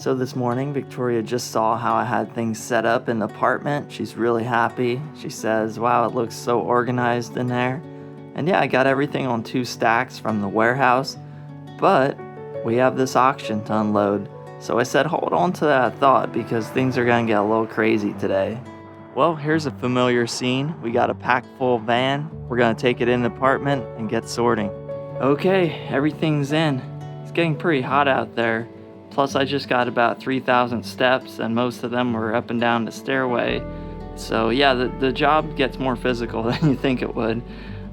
So this morning, Victoria just saw how I had things set up in the apartment. She's really happy. She says, wow, it looks so organized in there. And yeah, I got everything on 2 stacks from the warehouse, but we have this auction to unload. So I said, hold on to that thought because things are gonna get a little crazy today. Well, here's a familiar scene. We got a packed full van. We're gonna take it in the apartment and get sorting. Okay, everything's in. It's getting pretty hot out there. Plus I just got about 3,000 steps and most of them were up and down the stairway. So yeah, the job gets more physical than you think it would.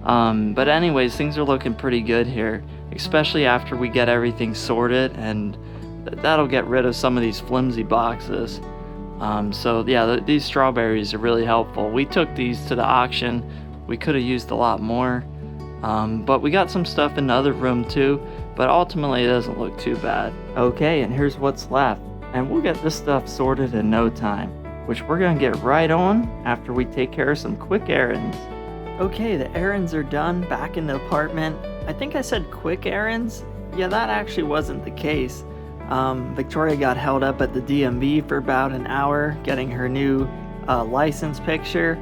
But anyways, things are looking pretty good here, especially after we get everything sorted, and that'll get rid of some of these flimsy boxes. So yeah, these strawberries are really helpful. We took these to the auction. We could have used a lot more, but we got some stuff in the other room too, but ultimately it doesn't look too bad. Okay, and here's what's left, and we'll get this stuff sorted in no time, which we're gonna get right on after we take care of some quick errands. Okay, the errands are done back in the apartment. I think I said quick errands. Yeah, that actually wasn't the case. Victoria got held up at the DMV for about an hour getting her new license picture,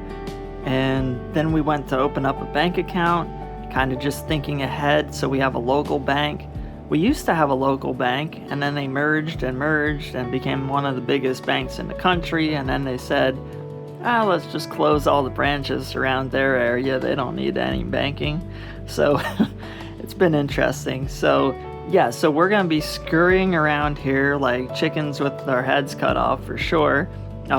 and then we went to open up a bank account, kind of just thinking ahead. So we have a local bank. We used to have a local bank, and then they merged and became one of the biggest banks in the country, and then they said, let's just close all the branches around their area. They don't need any banking. So it's been interesting. So yeah, so we're going to be scurrying around here like chickens with our heads cut off for sure.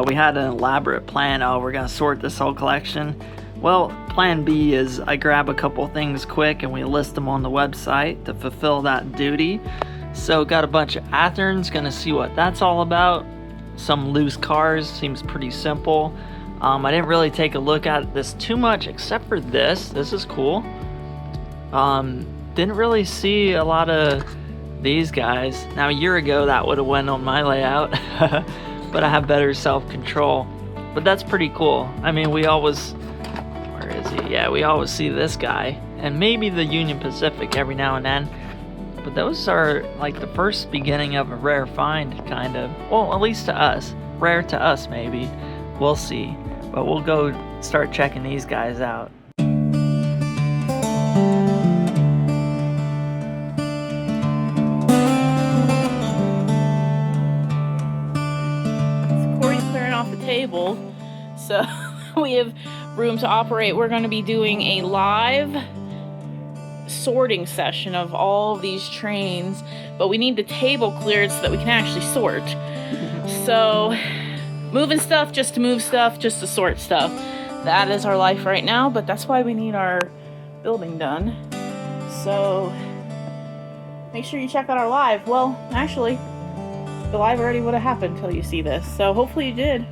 We had an elaborate plan. We're going to sort this whole collection. Well, plan B is I grab a couple things quick and we list them on the website to fulfill that duty. So got a bunch of Athearns, going to see what that's all about. Some loose cars, seems pretty simple. I didn't really take a look at this too much except for this. This is cool. Didn't really see a lot of these guys. Now a year ago that would have went on my layout, but I have better self-control. But that's pretty cool. I mean, we always, where is he? Yeah, we always see this guy, and maybe the Union Pacific every now and then. But those are like the first beginning of a rare find, kind of. Well, at least to us. Rare to us, maybe. We'll see. But we'll go start checking these guys out. Corey's clearing off the table, so we have room to operate. We're going to be doing a live sorting session of all of these trains, but we need the table cleared so that we can actually sort. So moving stuff just to move stuff, just to sort stuff. That is our life right now, but that's why we need our building done. So make sure you check out our live. Well, actually, the live already would have happened until you see this, so hopefully you did.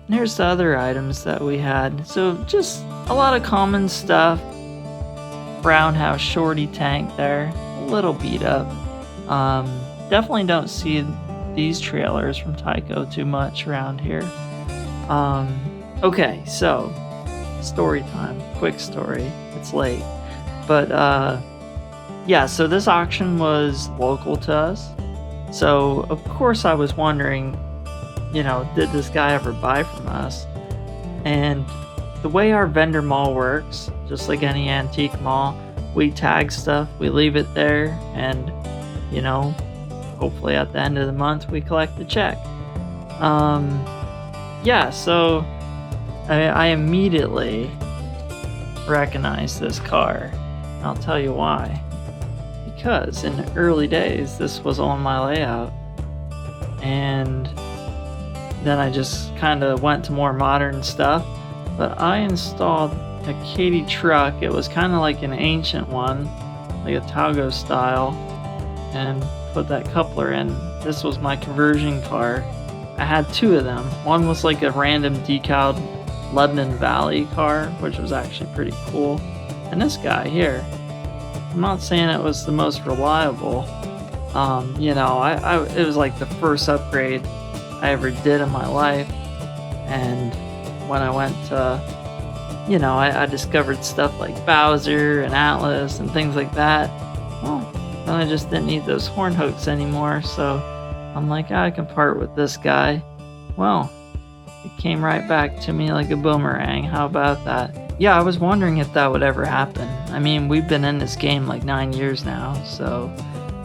Here's the other items that we had. So just a lot of common stuff. Brown House Shorty tank there, a little beat up. Definitely don't see these trailers from Tyco too much around here. Okay, so story time, quick story. It's late, but yeah. So this auction was local to us. So of course I was wondering, did this guy ever buy from us? And the way our vendor mall works, just like any antique mall, we tag stuff, we leave it there, and hopefully at the end of the month we collect the check. Yeah, so I immediately recognized this car. I'll tell you why. Because in the early days this was on my layout, and then I just kind of went to more modern stuff. But I installed a Katy truck. It was kind of like an ancient one, like a Talgo style, and put that coupler in. This was my conversion car. I had 2 of them. One was like a random decaled Lebanon Valley car, which was actually pretty cool. And this guy here, I'm not saying it was the most reliable. It was like the first upgrade I ever did in my life. And when I went to, I discovered stuff like Bowser and Atlas and things like that. Well, then I just didn't need those horn hooks anymore. So I'm like, I can part with this guy. Well, it came right back to me like a boomerang. How about that? Yeah, I was wondering if that would ever happen. I mean, we've been in this game like 9 years now, so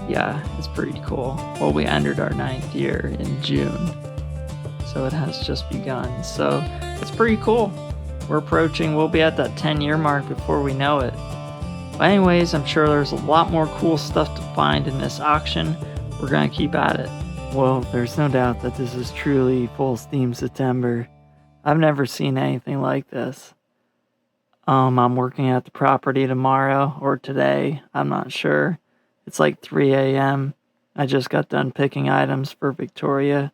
yeah, it's pretty cool. Well, we entered our 9th year in June, so it has just begun. So it's pretty cool. We'll be at that 10-year mark before we know it. But anyways, I'm sure there's a lot more cool stuff to find in this auction. We're gonna keep at it. Well, there's no doubt that this is truly full steam September. I've never seen anything like this. I'm working at the property tomorrow or today. I'm not sure. It's like 3 a.m. I just got done picking items for Victoria,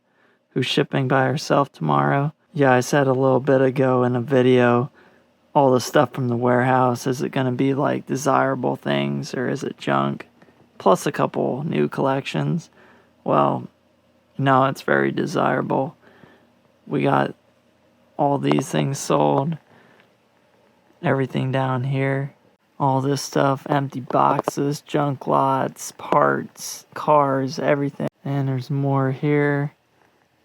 who's shipping by herself tomorrow. Yeah, I said a little bit ago in a video, all the stuff from the warehouse, is it going to be like desirable things or is it junk? Plus a couple new collections. Well, no, it's very desirable. We got all these things sold. Everything down here. All this stuff, empty boxes, junk lots, parts, cars, everything. And there's more here.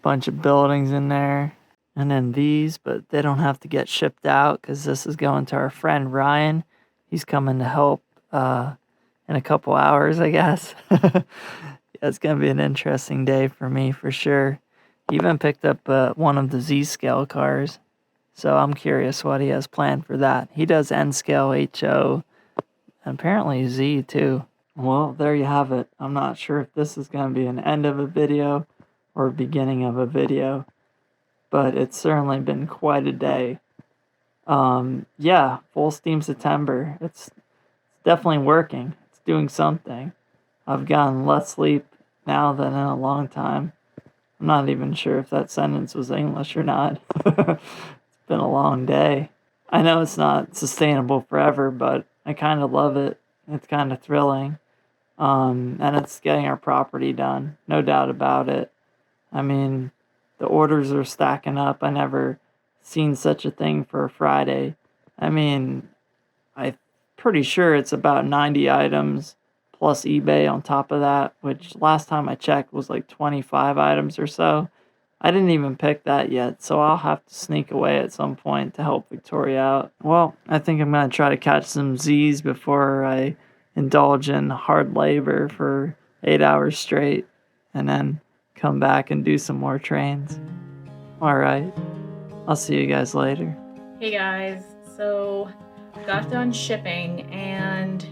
Bunch of buildings in there. And then these, but they don't have to get shipped out because this is going to our friend Ryan. He's coming to help in a couple hours, I guess. Yeah, it's going to be an interesting day for me for sure. He even picked up one of the Z-scale cars. So I'm curious what he has planned for that. He does N-scale, HO, and apparently Z too. Well, there you have it. I'm not sure if this is going to be an end of a video or beginning of a video, but it's certainly been quite a day. Yeah, full steam September. It's definitely working. It's doing something. I've gotten less sleep now than in a long time. I'm not even sure if that sentence was English or not. It's been a long day. I know it's not sustainable forever, but I kind of love it. It's kind of thrilling. And it's getting our property done. No doubt about it. I mean, the orders are stacking up. I never seen such a thing for a Friday. I mean, I'm pretty sure it's about 90 items plus eBay on top of that, which last time I checked was like 25 items or so. I didn't even pick that yet, so I'll have to sneak away at some point to help Victoria out. Well, I think I'm going to try to catch some Z's before I indulge in hard labor for 8 hours straight and then come back and do some more trains. Alright, I'll see you guys later. Hey guys, so got done shipping and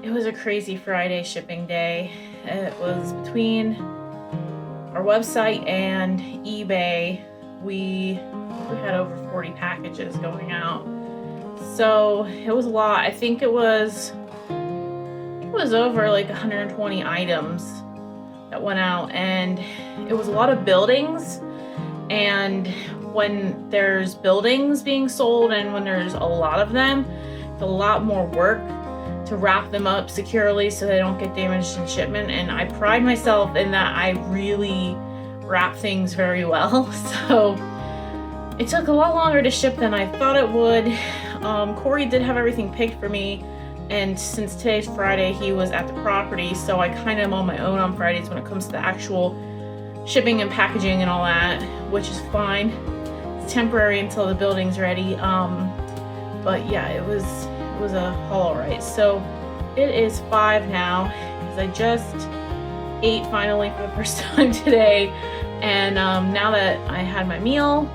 it was a crazy Friday shipping day. It was between our website and eBay, we had over 40 packages going out. So it was a lot. I think it was over like 120 items that went out, and it was a lot of buildings. And when there's buildings being sold and when there's a lot of them, it's a lot more work to wrap them up securely so they don't get damaged in shipment. And I pride myself in that I really wrap things very well. So it took a lot longer to ship than I thought it would. Corey did have everything picked for me, and since today's Friday, he was at the property, so I kind of am on my own on Fridays when it comes to the actual shipping and packaging and all that, which is fine. It's temporary until the building's ready. But yeah, it was a haul, right? So it is 5 now because I just ate finally for the first time today, and now that I had my meal,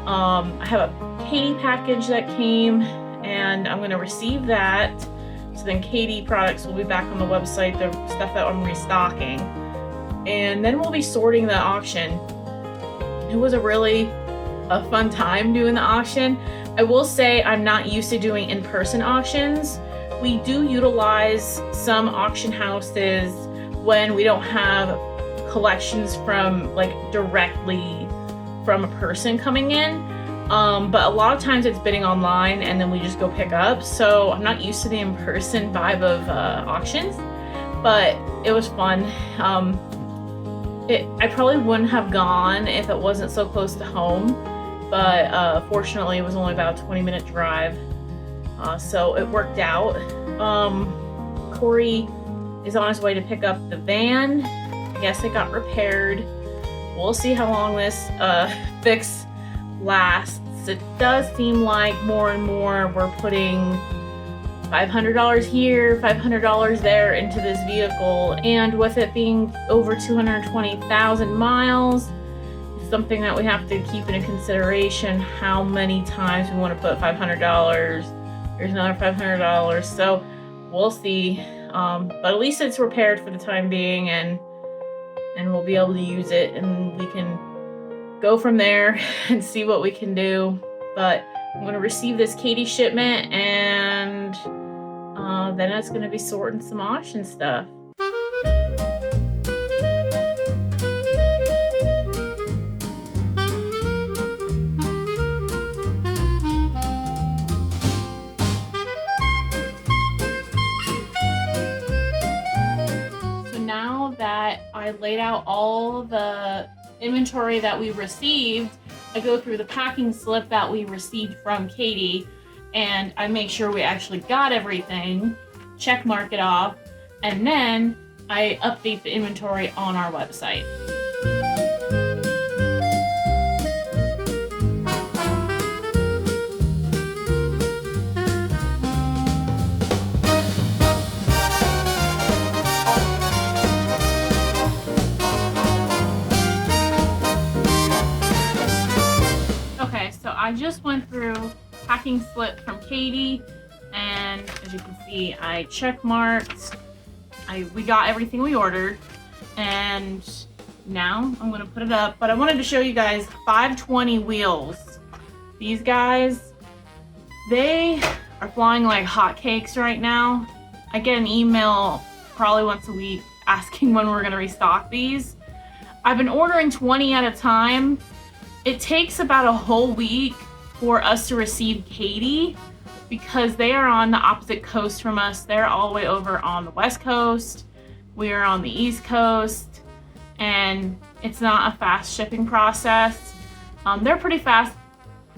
I have a Katie package that came, and I'm going to receive that. So then Katie products will be back on the website, the stuff that I'm restocking, and then we'll be sorting the auction. It was a fun time doing the auction. I will say I'm not used to doing in-person auctions. We do utilize some auction houses when we don't have collections from like directly from a person coming in. But a lot of times it's bidding online and then we just go pick up. So I'm not used to the in-person vibe of auctions, but it was fun. I probably wouldn't have gone if it wasn't so close to home, but fortunately it was only about a 20-minute drive. So it worked out. Corey is on his way to pick up the van, Yes, it got repaired. We'll see how long this fix lasts. It does seem like more and more we're putting $500 here, $500 there into this vehicle, and with it being over 220,000 miles, it's something that we have to keep into consideration how many times we want to put $500. There's another $500, so we'll see. But at least it's repaired for the time being, and we'll be able to use it, and we can go from there and see what we can do. But I'm going to receive this Kadee shipment, and then it's going to be sorting some auction stuff. So now that I laid out all the inventory that we received, I go through the packing slip that we received from Kadee, and I make sure we actually got everything, check mark it off, and then I update the inventory on our website. Okay, so I just went through packing slip from Kadee, and as you can see, I check marked. We got everything we ordered, and now I'm gonna put it up. But I wanted to show you guys 520 wheels. These guys, they are flying like hotcakes right now. I get an email probably once a week asking when we're gonna restock these. I've been ordering 20 at a time. It takes about a whole week for us to receive Kadee because they are on the opposite coast from us. They're all the way over on the West Coast. We are on the East Coast, and it's not a fast shipping process. They're pretty fast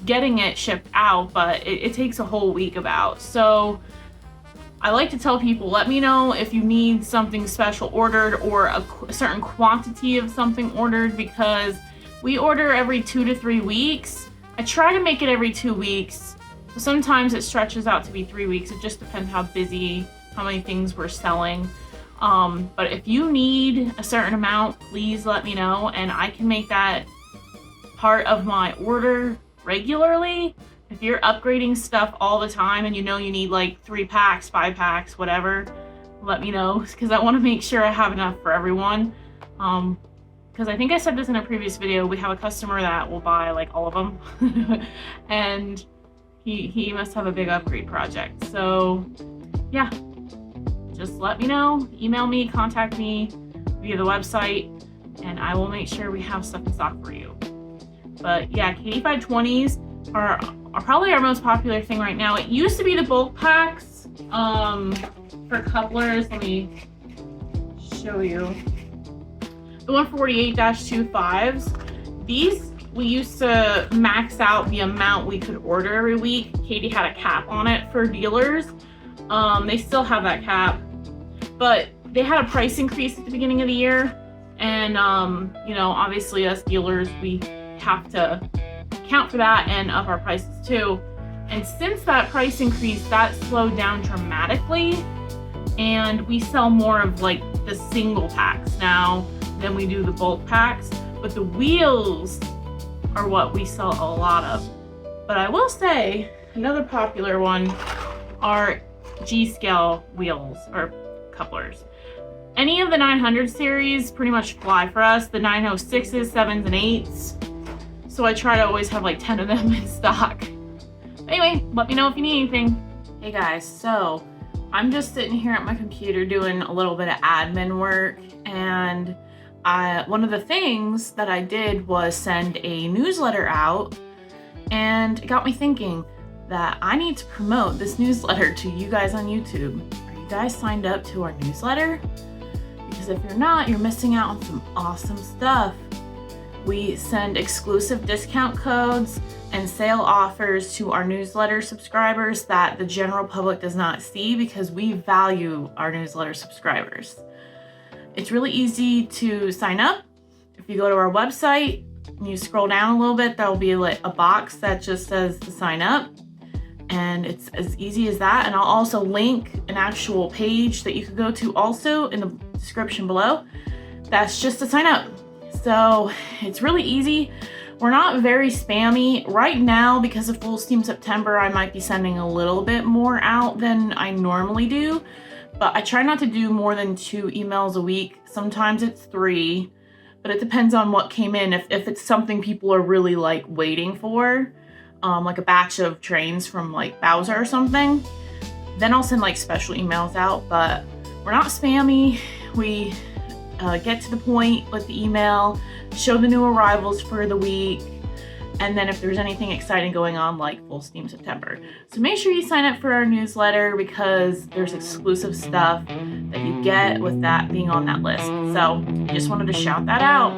getting it shipped out, but it takes a whole week about. So I like to tell people, let me know if you need something special ordered or a certain quantity of something ordered, because we order every 2 to 3 weeks. I try to make it every 2 weeks. Sometimes it stretches out to be 3 weeks. It just depends how busy, how many things we're selling. But if you need a certain amount, please let me know, and I can make that part of my order regularly. If you're upgrading stuff all the time and you know you need like 3 packs, 5 packs, whatever, let me know, because I want to make sure I have enough for everyone. Because I think I said this in a previous video, we have a customer that will buy like all of them and he must have a big upgrade project. So yeah, just let me know, email me, contact me via the website, and I will make sure we have stuff in stock for you. But yeah, Kadee 520s are probably our most popular thing right now. It used to be the bulk packs for couplers. Let me show you. The 148-25s. These, we used to max out the amount we could order every week. Kadee had a cap on it for dealers. They still have that cap, but they had a price increase at the beginning of the year. And, you know, obviously us dealers, we have to account for that and up our prices too. And since that price increase, that slowed down dramatically. And we sell more of like the single packs now than we do the bulk packs, but the wheels are what we sell a lot of. But I will say another popular one are G-scale wheels or couplers. Any of the 900 series pretty much fly for us. The 906s, 7s, and 8s. So I try to always have like 10 of them in stock. Anyway, let me know if you need anything. Hey guys, so I'm just sitting here at my computer doing a little bit of admin work, and one of the things that I did was send a newsletter out, and it got me thinking that I need to promote this newsletter to you guys on YouTube. Are you guys signed up to our newsletter? Because if you're not, you're missing out on some awesome stuff. We send exclusive discount codes and sale offers to our newsletter subscribers that the general public does not see, because we value our newsletter subscribers. It's really easy to sign up. If you go to our website and you scroll down a little bit, there'll be like a box that just says to sign up. And it's as easy as that. And I'll also link an actual page that you can go to also in the description below. That's just to sign up. So it's really easy. We're not very spammy. Right now, because of Full Steam September, I might be sending a little bit more out than I normally do. But I try not to do more than 2 emails a week. Sometimes it's 3, but it depends on what came in. If it's something people are really like waiting for, like a batch of trains from like Bowser or something, then I'll send like special emails out. But we're not spammy. We get to the point with the email, show the new arrivals for the week, and then if there's anything exciting going on, like Full Steam September. So make sure you sign up for our newsletter because there's exclusive stuff that you get with that being on that list. So just wanted to shout that out.